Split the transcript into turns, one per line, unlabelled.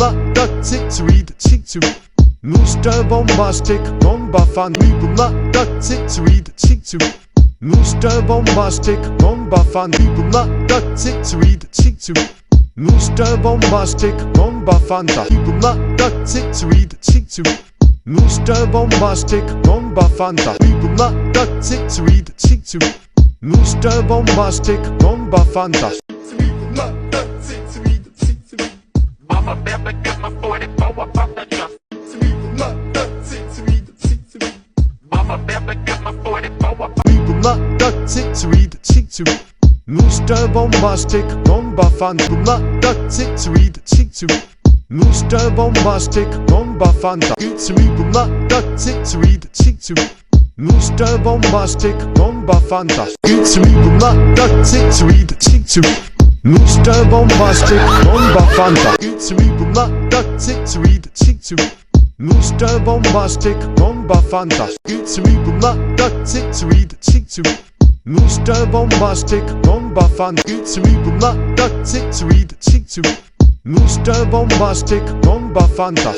Bomba, Tick-to-read, Tick-to-read. Muster bombastic, bomba fan. Bomba, Tick-to-read, Tick-to-read. Muster bombastic, bomba fan. Bomba, Tick-to-read, Tick-to-read. Muster bombastic, bomba fanta. Bomba, Tick-to-read, Tick-to-read. Muster bombastic, bomba fanta. Bomba, Tick-to-read, Tick-to-read. Muster bombastic, bomba fanta.
Mama never got my 44 about the trust. Mama never got my 44 about
Tick-to-read, Tick-to-read. Muster bombastic, bomba fan. Tick-to-read, Tick-to-read. Muster bombastic, bomba fanta. Tick-to-read, Tick-to-read. Muster bombastic, bomba fanta. Tick-to-read, Tick-to-read. Muster bombastic, bomba fanta. Tick-to-read, Tick-to-read. Muster bombastic, bomba fanta. Tick-to-read, Tick-to-read. Muster bombastic, bomba fanta. Tick-to-read, Tick-to-read. Muster bombastic, bomba fanta.